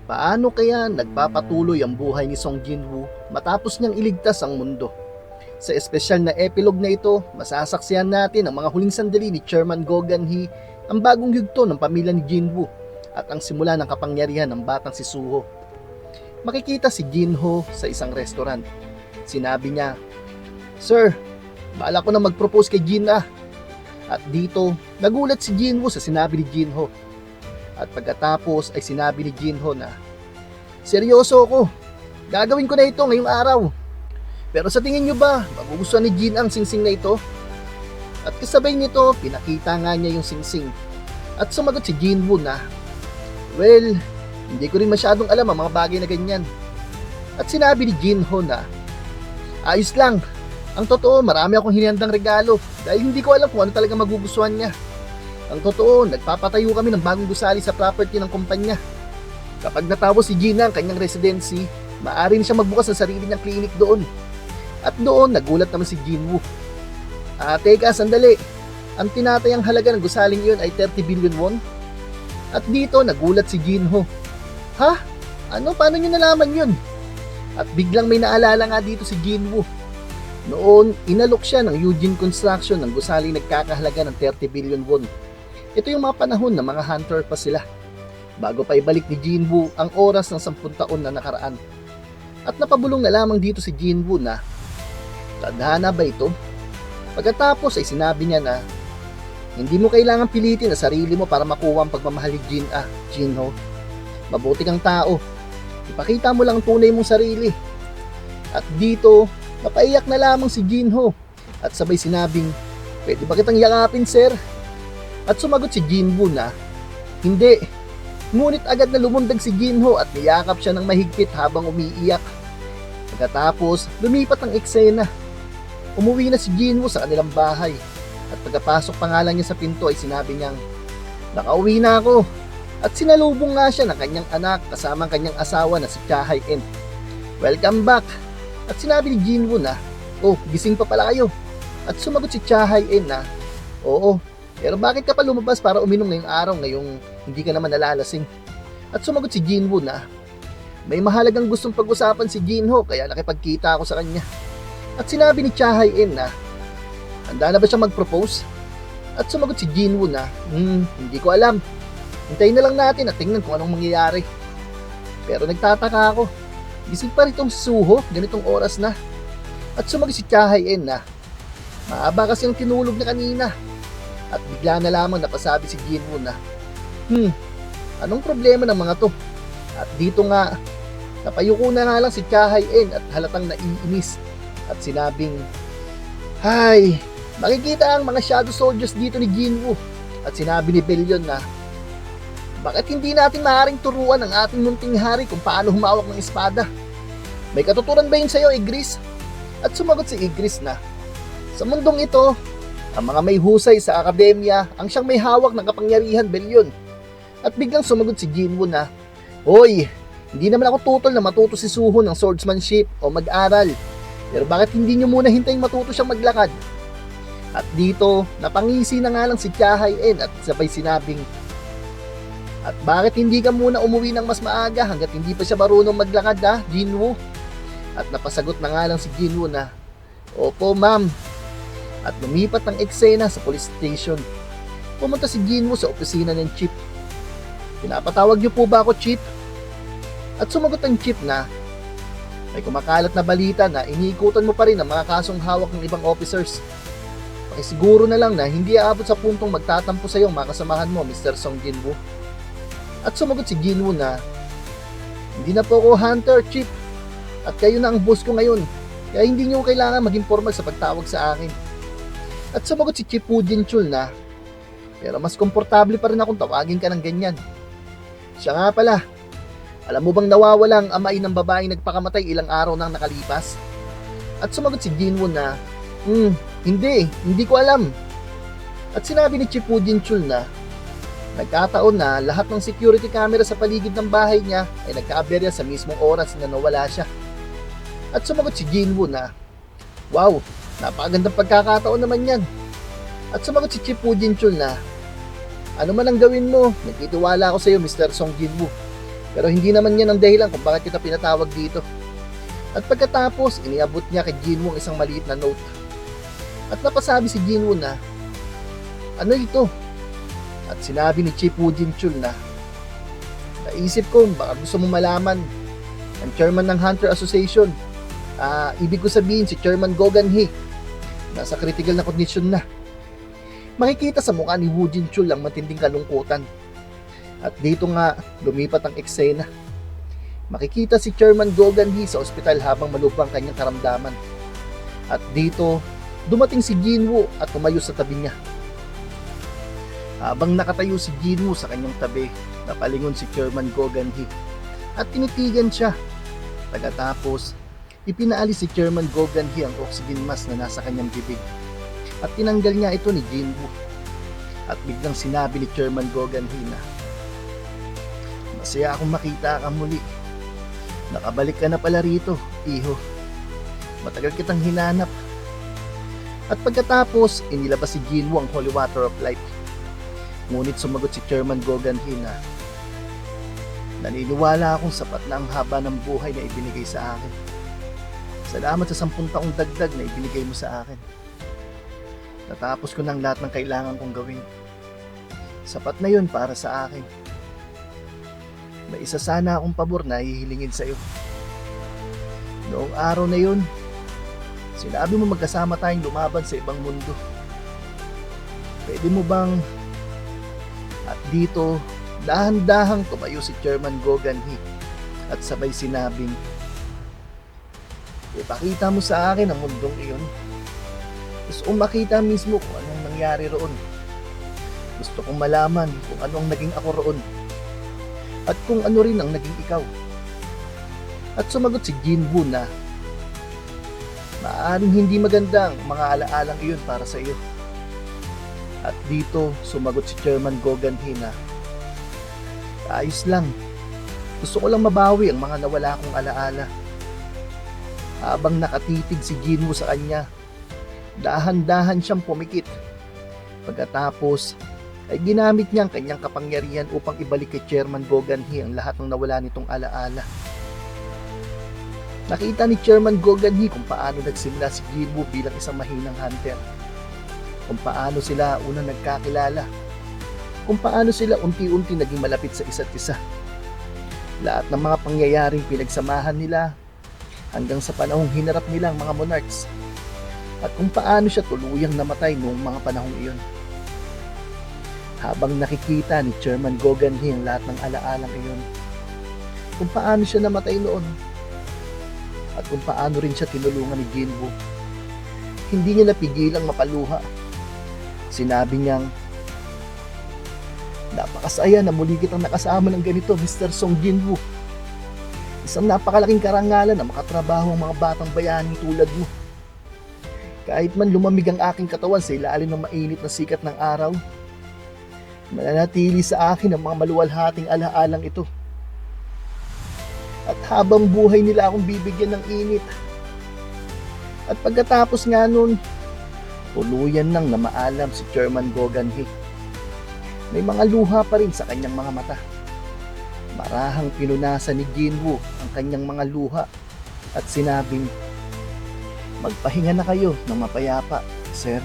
Paano kaya nagpapatuloy ang buhay ni Song Jinwoo matapos niyang iligtas ang mundo? Sa espesyal na epilogue na ito, masasaksihan natin ang mga huling sandali ni Chairman Go Gan-hee, ang bagong yugto ng pamilya ni Jinwoo, at ang simula ng kapangyarihan ng batang si Suho. Makikita si Jinho sa isang restaurant. Sinabi niya, "Sir, bala ko na mag-propose kay Jin ah." At dito, nagulat si Jinwoo sa sinabi ni Jinho. At pagkatapos ay sinabi ni Jinho na, "Seryoso ako, gagawin ko na ito ngayong araw. Pero sa tingin nyo ba, magugustuhan ni Jin ang singsing na ito?" At kasabay nito, pinakita nga niya yung singsing. At sumagot si Jinwoo na, "Well, hindi ko rin masyadong alam ang mga bagay na ganyan." At sinabi ni Jinho na, "Ayos lang. Ang totoo, marami akong hinihandang regalo dahil hindi ko alam kung ano talaga magugustuhan niya. Ang totoo, nagpapatayo kami ng bagong gusali sa property ng kumpanya. Kapag natapos si Gina ang kanyang residency, maaari siya magbukas ng sarili niyang clinic doon." At doon, nagulat naman si Jinwoo. Teka, sandali. Ang tinatayang halaga ng gusaling yun ay 30 billion won? At dito, nagulat si Jinho. Ha? Ano? Paano niyo nalaman yun? At biglang may naalala nga dito si Jinwoo. Noon, inalok siya ng Eugene Construction ng gusaling nagkakahalaga ng 30 billion won. Ito yung mga panahon na mga hunter pa sila, bago pa ibalik ni Jinwoo ang oras ng 10 taon na nakaraan. At napabulong na lamang dito si Jinwoo na, tadhana ba ito? Pagkatapos ay sinabi niya na, "Hindi mo kailangan pilitin ang sarili mo para makuha ang pagmamahal ni Jinho. Mabuti kang tao. Ipakita mo lang ang tunay mong sarili." At dito, napaiyak na lamang si Jinho at sabay sinabing, "Pwede ba kitang yakapin, sir?" At sumagot si Jinwoo na, "Hindi." Ngunit agad na lumundag si Jinho at niyakap siya ng mahigpit habang umiiyak. Pagkatapos, lumipat ang eksena. Umuwi na si Jinwoo sa kanilang bahay. At pagkapasok pa nga lang niya sa pinto ay sinabi niyang, "Nakauwi na ako." At sinalubong nga siya ng kanyang anak kasama ang kanyang asawa na si Cha Hae-in. "Welcome back." At sinabi ni Jinwoo na, "Oh, gising pa pala kayo." At sumagot si Cha Hae-in na, "Oo, pero bakit ka pa lumabas para uminom ngayong araw ngayong hindi ka naman nalalasing?" At sumagot si Jinwoo na, "May mahalagang gustong pag-usapan si Jinho kaya nakipagkita ako sa kanya." At sinabi ni Cha Hae-in na, "Handa na ba siya mag-propose?" At sumagot si Jinwoo na, Hindi ko alam. Hintayin na lang natin at tingnan kung anong mangyayari. Pero nagtataka ako, gising pa rin itong si Suho, ganitong oras na." At sumagot si Cha Hae-in na, "Mahaba kasi ang tinulog na kanina." At bigla na lamang napasabi si Jinwoo na, Anong problema ng mga to?" At dito nga, napayuko na nga lang si Cha Hae-in at halatang naiinis. At sinabing, "Hay, makikita ang mga shadow soldiers dito ni Jinwoo." At sinabi ni Bellion na, "Bakit hindi natin maaaring turuan ang ating munting hari kung paano humawak ng espada? May katuturan ba yun sa'yo, Igris?" At sumagot si Igris na, "Sa mundong ito, ang mga may husay sa akademya ang siyang may hawak ng kapangyarihan, Bellion." At biglang sumagot si Jinwoo na, "Hoy, hindi naman ako tutol na matuto si Suho ng swordsmanship o mag-aral. Pero bakit hindi nyo muna hintayin matuto siyang maglakad?" At dito, napangisi na nga lang si Cha Hae-in at sabay sinabing, "At bakit hindi ka muna umuwi ng mas maaga hanggat hindi pa siya marunong maglakad Jinwoo?" At napasagot na nga lang si Jinwoo na, "Opo, ma'am." At lumipat ang eksena sa police station. Pumunta si Jinwoo sa opisina ng chief. "Pinapatawag niyo po ba ako, chief?" At sumagot ang chief na, "May kumakalat na balita na iniikutan mo pa rin ang mga kasong hawak ng ibang officers. Pakisiguro na lang na hindi aabot sa puntong magtatampo sa iyo ang mga kasamahan mo, Mr. Song Jinwoo." At sumagot si Jinwoo na, "Hindi na po ako hunter, chief. At kayo na ang boss ko ngayon. Kaya hindi niyo kailangan maging formal sa pagtawag sa akin." At sumagot si Chief Woo Jin-chul na, "Pero mas komportable pa rin akong tawagin ka ng ganyan. Siya nga pala, alam mo bang nawawala ang amay ng babaeng nagpakamatay ilang araw nang nakalipas?" At sumagot si Jinwoo na, Hindi ko alam." At sinabi ni Chief Woo Jin-chul na, "Nagkataon na lahat ng security camera sa paligid ng bahay niya ay nagkaaberya sa mismong oras na nawala siya." At sumagot si Jinwoo na, "Wow, napakagandang pagkakataon naman yan." At sumagot si Chief Woo Jin-chul na, "Ano man ang gawin mo, nagtitiwala ako sa iyo, Mr. Song Jinwoo. Pero hindi naman yan ang dahilan kung bakit kita pinatawag dito. At pagkatapos, iniabot niya kay Jinwoo ang isang maliit na note. At napasabi si Jinwoo na, ano ito? At sinabi ni Chief Woo Jin-chul na, naisip ko baka gusto mo malaman ang chairman ng Hunter Association. Ibig ko sabihin si Chairman Gogan-hee nasa critical na kondisyon na. Makikita sa mukha ni Woo Jin-chul ang matinding kalungkutan. At dito nga lumipat ang eksena. Makikita si Chairman Gogan-hee sa ospital habang malubhang kanyang karamdaman. At dito dumating si Jinwoo at tumayo sa tabi niya. Habang nakatayo si Jinwoo sa kanyang tabi, napalingon si Chairman Gogan-hee at tinitigan siya. Pagkatapos, ipinaalis si Chairman Gogan-hee ang oxygen mask na nasa kanyang bibig at tinanggal niya ito ni Jinwoo. At biglang sinabi ni Chairman Gogan-hee na, masaya akong makita ka muli. Nakabalik ka na pala rito, iho. Matagal kitang hinanap. At pagkatapos, inilabas si Jinwoo ang Holy Water of Life. Ngunit sumagot si Chairman Gogan-hee na, naniniwala akong sapat na ang haba ng buhay na ibinigay sa akin. Salamat sa 10 taong dagdag na ibinigay mo sa akin. Natapos ko ng lahat ng kailangan kong gawin. Sapat na yun para sa akin. May isa sana akong pabor na hihilingin sa iyo. Noong araw na yun, sinabi mo magkasama tayong lumaban sa ibang mundo. Pwede mo bang... At dito, dahan-dahang tumayo si Chairman Gogan-hee at sabay sinabing, ipakita mo sa akin ang mundong iyon. Gusto kong makita mismo kung anong nangyari roon. Gusto kong malaman kung anong naging ako roon. At kung ano rin ang naging ikaw. At sumagot si Jinwoo na, maaaring hindi magandang mga alaalang iyon para sa iyo. At dito sumagot si Chairman Gogan-hee na, ayos lang. Gusto ko lang mabawi ang mga nawala kong alaala. Habang nakatitig si Jinwoo sa kanya, dahan-dahan siyang pumikit. Pagkatapos ay ginamit niya ang kanyang kapangyarihan upang ibalik kay Chairman Gogan-hee ang lahat ng nawala nitong alaala. Nakita ni Chairman Gogan-hee kung paano nagsimula si Jinwoo bilang isang mahinang hunter. Kung paano sila unang nagkakilala. Kung paano sila unti-unti naging malapit sa isa't isa. Lahat ng mga pangyayaring pinagsamahan nila hanggang sa panahong hinarap nila ang mga monarchs. At kung paano siya tuluyang namatay noong mga panahong iyon. Habang nakikita ni Chairman Gogan-hee ang lahat ng alaalang iyon, kung paano siya namatay noon, at kung paano rin siya tinulungan ni Jinwoo, hindi niya napigilang mapaluha. Sinabi niyang, napakasaya na muli kitang nakasama ng ganito, Mr. Song Jinwoo. Isang napakalaking karangalan na makatrabaho ang mga batang bayani tulad mo. Kahit man lumamig ang aking katawan sa ilalim ng mainit na sikat ng araw, mananatili sa akin ang mga maluwalhating alaalang ito. At habang buhay nila akong bibigyan ng init. At pagkatapos nga nun, tuluyan nang namaalam si Chairman Gogan-hee. May mga luha pa rin sa kanyang mga mata. Marahang pinunasan ni Jinwoo ang kanyang mga luha at sinabing, magpahinga na kayo ng mapayapa, sir.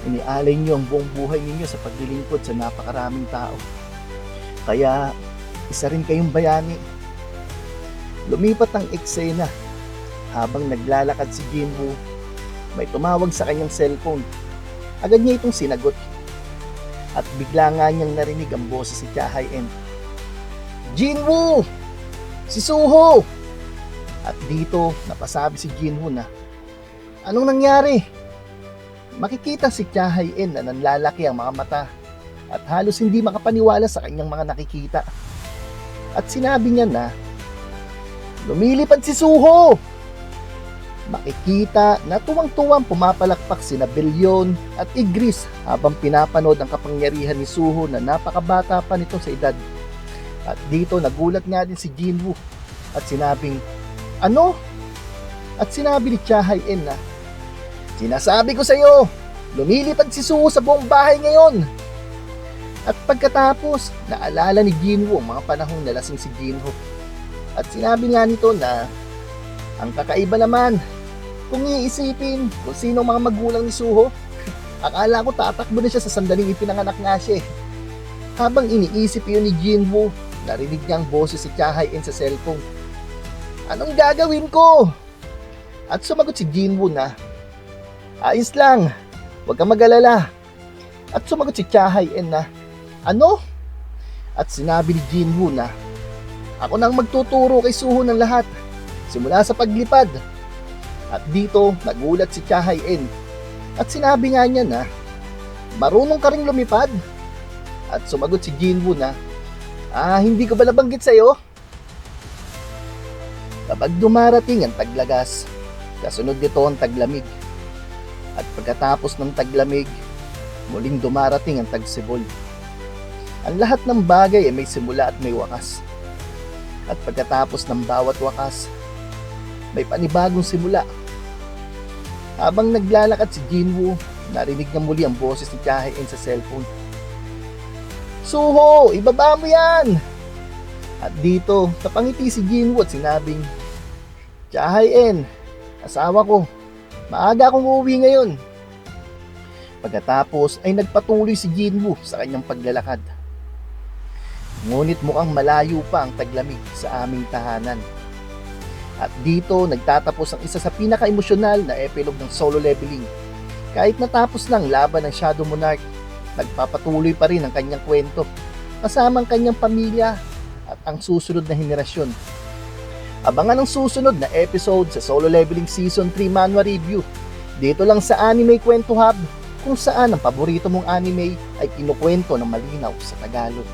Inialay niyo ang buong buhay ninyo sa paglilingkod sa napakaraming tao. Kaya, isa rin kayong bayani. Lumipat ang eksena. Habang naglalakad si Jinwoo, may tumawag sa kanyang cellphone. Agad niya itong sinagot. At bigla nga niyang narinig ang boses si Cha Hae-in. Jinwoo! Si Suho! At dito, napasabi si Jinwoo na, anong nangyari? Makikita si Cha Hae-in na nanlalaki ang mga mata at halos hindi makapaniwala sa kanyang mga nakikita. At sinabi niya na, lumilipad si Suho! Makikita na tuwang-tuwang pumapalakpak sina Bilyon at Igris habang pinapanood ang kapangyarihan ni Suho na napakabata pa nito sa edad. At dito nagulat nga din si Jinwoo at sinabing, ano? At sinabi ni Cha Hae-in na, sinasabi ko sa iyo, lumilipad si Suho sa buong bahay ngayon. At pagkatapos, naalala ni Jinwoo ang mga panahong nalasing si Jinho. At sinabi nga nito na ang kakaiba naman, kung iisipin kung sino ang mga magulang ni Suho, akala ko tatakbo na siya sa sandaling ipinanganak nga siya. Habang iniisip yun ni Jinwoo, narinig niya ang boses si Cha-Hae-in sa cellphone. Anong gagawin ko? At sumagot si Jinwoo na, ayos lang, huwag kang mag-alala. At sumagot si Cha-Hae-in na, ano? At sinabi ni Jinwoo na, ako nang magtuturo kay Suho ng lahat, simula sa paglipad. At dito, nagulat si Cha-Hae-in. At sinabi nga niya na, marunong ka ring lumipad? At sumagot si Jinwoo na, hindi ko ba nabanggit sa'yo? Kapag dumarating ang taglagas, kasunod nito ang taglamig. At pagkatapos ng taglamig, muling dumarating ang tagsibol. Ang lahat ng bagay ay may simula at may wakas. At pagkatapos ng bawat wakas, may panibagong simula. Habang naglalakad si Jinwoo, narinig niya muli ang boses ni Cha-Hae-in sa cellphone. Suho, ibaba mo yan! At dito, napangiti si Jinwoo at sinabing, Cha-Hae-in, asawa ko, maaga akong uuwi ngayon. Pagkatapos ay nagpatuloy si Jinwoo sa kanyang paglalakad. Ngunit mukhang malayo pa ang taglamig sa aming tahanan. At dito nagtatapos ang isa sa pinaka-emosyonal na epilogue ng Solo Leveling. Kahit natapos ng laban ng Shadow Monarch, nagpapatuloy pa rin ang kanyang kwento kasama ang kanyang pamilya at ang susunod na henerasyon. Abangan ang susunod na episode sa Solo Leveling Season 3 Manhwa Review. Dito lang sa Anime Kwento Hub, kung saan ang paborito mong anime ay kinukwento ng malinaw sa Tagalog.